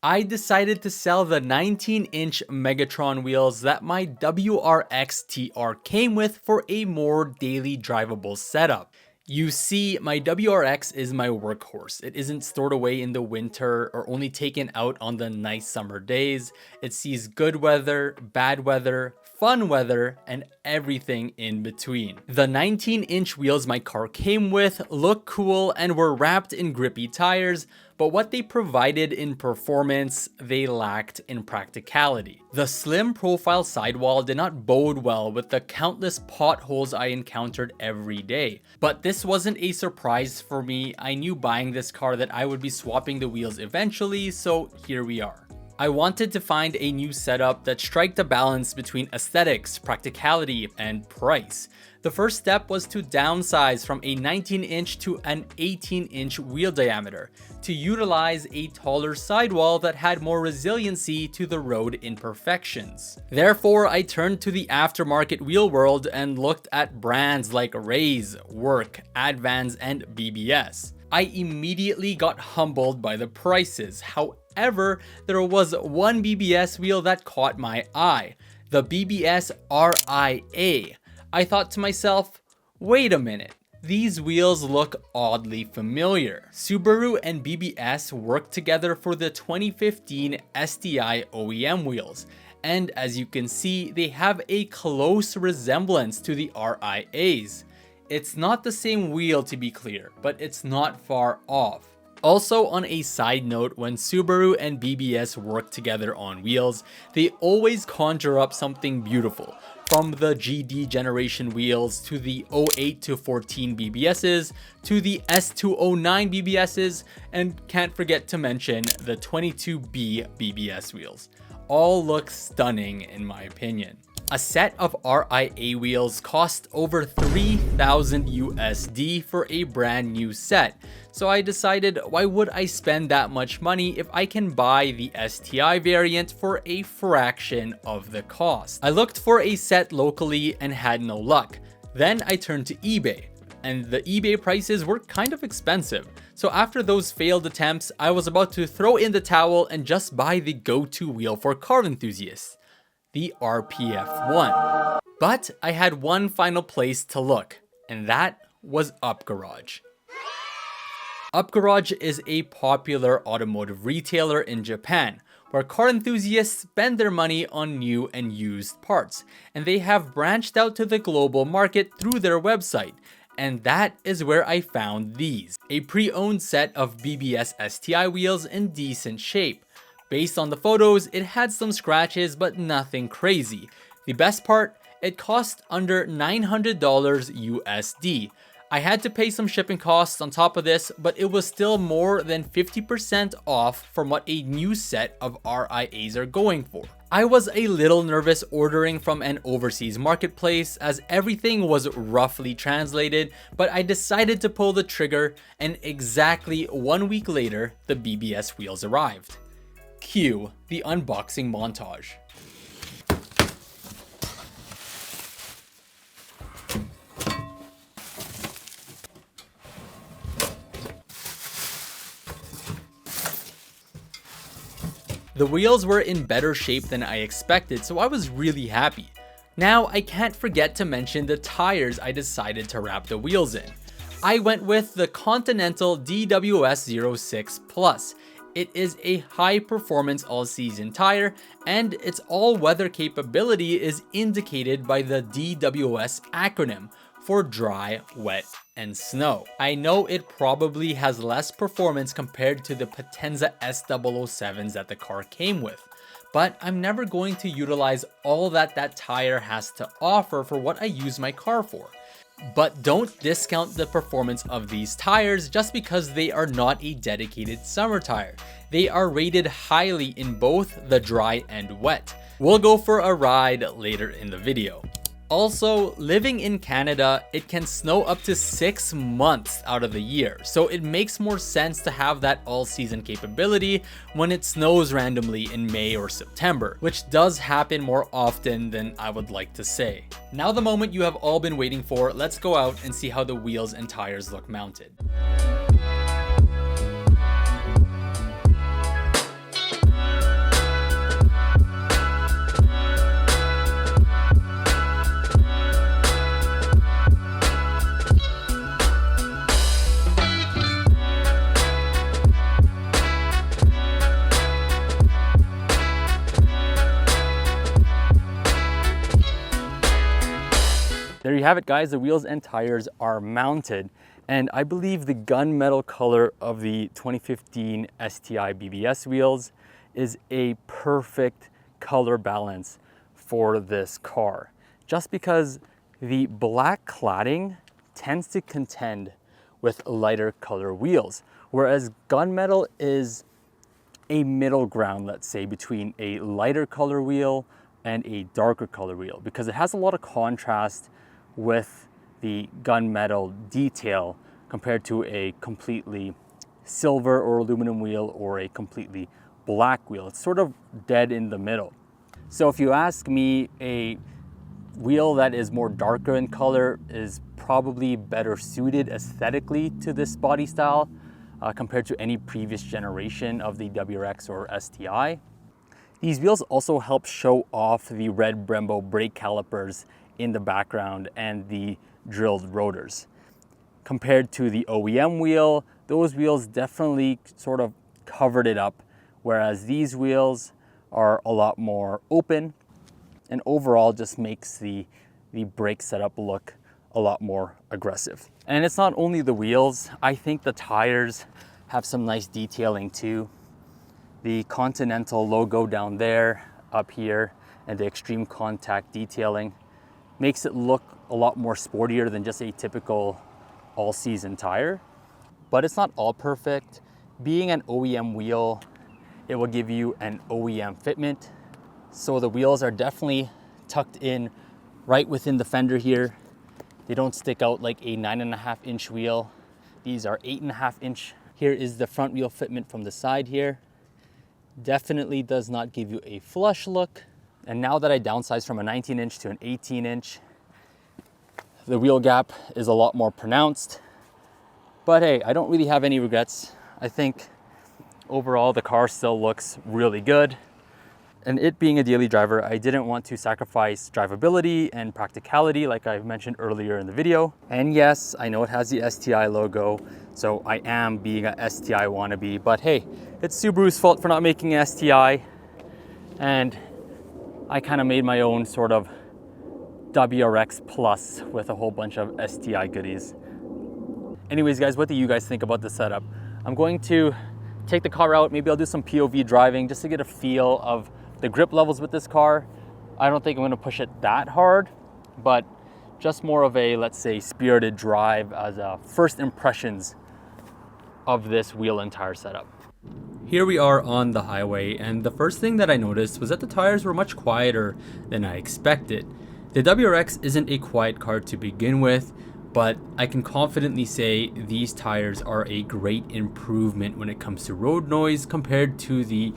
I decided to sell the 19-inch Megatron wheels that my WRX TR came with for a more daily drivable setup. You see, my WRX is my workhorse. It isn't stored away in the winter or only taken out on the nice summer days. It sees good weather, bad weather, fun weather, and everything in between. The 19-inch wheels my car came with look cool and were wrapped in grippy tires, but what they provided in performance, they lacked in practicality. The slim profile sidewall did not bode well with the countless potholes I encountered every day. But this wasn't a surprise for me. I knew buying this car that I would be swapping the wheels eventually, so here we are. I wanted to find a new setup that struck a balance between aesthetics, practicality, and price. The first step was to downsize from a 19-inch to an 18-inch wheel diameter to utilize a taller sidewall that had more resiliency to the road imperfections. Therefore, I turned to the aftermarket wheel world and looked at brands like Rays, Work, Advance, and BBS. I immediately got humbled by the prices. However, there was one BBS wheel that caught my eye, the BBS RIA. I thought to myself, wait a minute, these wheels look oddly familiar. Subaru and BBS worked together for the 2015 STI OEM wheels, and as you can see, they have a close resemblance to the RIAs. It's not the same wheel to be clear, but it's not far off. Also, on a side note, when Subaru and BBS work together on wheels, they always conjure up something beautiful. From the GD generation wheels to the 08 to 14 BBSs to the S209 BBSs, and can't forget to mention the 22B BBS wheels. All look stunning in my opinion. A set of RIA wheels cost over 3,000 USD for a brand new set, so I decided why would I spend that much money if I can buy the STI variant for a fraction of the cost. I looked for a set locally and had no luck. Then I turned to eBay, and the eBay prices were kind of expensive. So after those failed attempts, I was about to throw in the towel and just buy the go-to wheel for car enthusiasts, the RPF1. But I had one final place to look, and that was UpGarage. UpGarage is a popular automotive retailer in Japan, where car enthusiasts spend their money on new and used parts, and they have branched out to the global market through their website. And that is where I found these, a pre-owned set of BBS STI wheels in decent shape. Based on the photos, it had some scratches, but nothing crazy. The best part, it cost under $900 USD. I had to pay some shipping costs on top of this, but it was still more than 50% off from what a new set of RIAs are going for. I was a little nervous ordering from an overseas marketplace as everything was roughly translated, but I decided to pull the trigger, and exactly 1 week later, the BBS wheels arrived. Cue the unboxing montage. The wheels were in better shape than I expected, so I was really happy. Now, I can't forget to mention the tires I decided to wrap the wheels in. I went with the Continental DWS 06 Plus. It is a high-performance all-season tire, and its all-weather capability is indicated by the DWS acronym for dry, wet, and snow. I know it probably has less performance compared to the Potenza S007s that the car came with, but I'm never going to utilize all that tire has to offer for what I use my car for. But don't discount the performance of these tires just because they are not a dedicated summer tire. They are rated highly in both the dry and wet. We'll go for a ride later in the video. Also, living in Canada, it can snow up to 6 months out of the year, so it makes more sense to have that all-season capability when it snows randomly in May or September, which does happen more often than I would like to say. Now the moment you have all been waiting for, let's go out and see how the wheels and tires look mounted. you have it, guys. The wheels and tires are mounted, and I believe the gunmetal color of the 2015 STI BBS wheels is a perfect color balance for this car, just because the black cladding tends to contend with lighter color wheels, whereas gunmetal is a middle ground, let's say, between a lighter color wheel and a darker color wheel, because it has a lot of contrast with the gunmetal detail compared to a completely silver or aluminum wheel or a completely black wheel. It's sort of dead in the middle. So if you ask me, a wheel that is more darker in color is probably better suited aesthetically to this body style compared to any previous generation of the WRX or STI. These wheels also help show off the red Brembo brake calipers in the background and the drilled rotors. Compared to the OEM wheel, those wheels definitely sort of covered it up, whereas these wheels are a lot more open and overall just makes the brake setup look a lot more aggressive. And it's not only the wheels, I think the tires have some nice detailing too. The Continental logo down there, up here, and the extreme contact detailing makes it look a lot more sportier than just a typical all-season tire. But it's not all perfect. Being an OEM wheel, it will give you an OEM fitment. So the wheels are definitely tucked in right within the fender here. They don't stick out like a 9.5-inch wheel. These are 8.5-inch. Here is the front wheel fitment from the side here. Definitely does not give you a flush look. And now that I downsized from a 19-inch to an 18-inch, the wheel gap is a lot more pronounced. But hey, I don't really have any regrets. I think overall the car still looks really good. And it being a daily driver, I didn't want to sacrifice drivability and practicality like I mentioned earlier in the video. And yes, I know it has the STI logo, so I am being a STI wannabe, but hey, it's Subaru's fault for not making an STI. And I kind of made my own sort of WRX Plus with a whole bunch of STI goodies. Anyways, guys, what do you guys think about the setup? I'm going to take the car out. Maybe I'll do some POV driving just to get a feel of the grip levels with this car. I don't think I'm going to push it that hard, but just more of a, let's say, spirited drive as a first impressions of this wheel and tire setup. Here we are on the highway, and the first thing that I noticed was that the tires were much quieter than I expected. The WRX isn't a quiet car to begin with, but I can confidently say these tires are a great improvement when it comes to road noise compared to the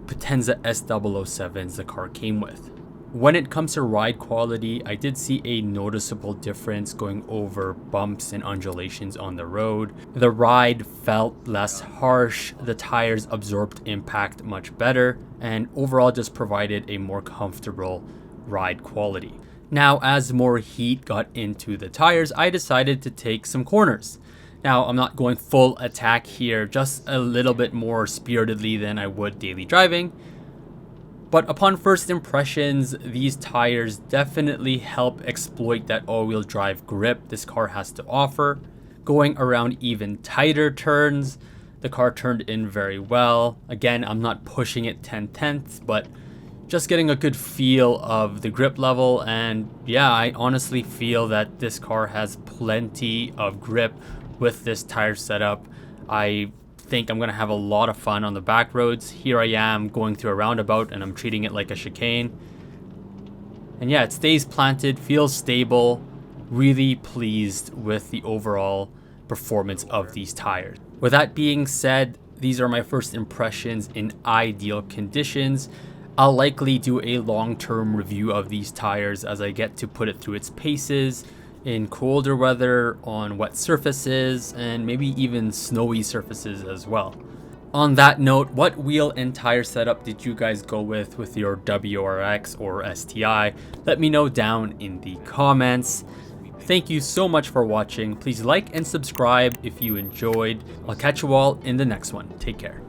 Potenza S007s the car came with. When it comes to ride quality, I did see a noticeable difference going over bumps and undulations on the road. The ride felt less harsh, the tires absorbed impact much better, and overall just provided a more comfortable ride quality. Now, as more heat got into the tires, I decided to take some corners. Now, I'm not going full attack here, just a little bit more spiritedly than I would daily driving. But upon first impressions, these tires definitely help exploit that all-wheel drive grip this car has to offer. Going around even tighter turns, the car turned in very well. Again, I'm not pushing it 10/10ths, but just getting a good feel of the grip level. And yeah, I honestly feel that this car has plenty of grip with this tire setup. I think I'm gonna have a lot of fun on the back roads. Here I am going through a roundabout and I'm treating it like a chicane. And yeah, it stays planted, feels stable. Really pleased with the overall performance of these tires. With that being said, these are my first impressions in ideal conditions. I'll likely do a long-term review of these tires as I get to put it through its paces in colder weather, on wet surfaces, and maybe even snowy surfaces as well. On that note, what wheel and tire setup did you guys go with your WRX or STI? Let me know down in the comments. Thank you so much for watching. Please like and subscribe if you enjoyed. I'll catch you all in the next one. Take care.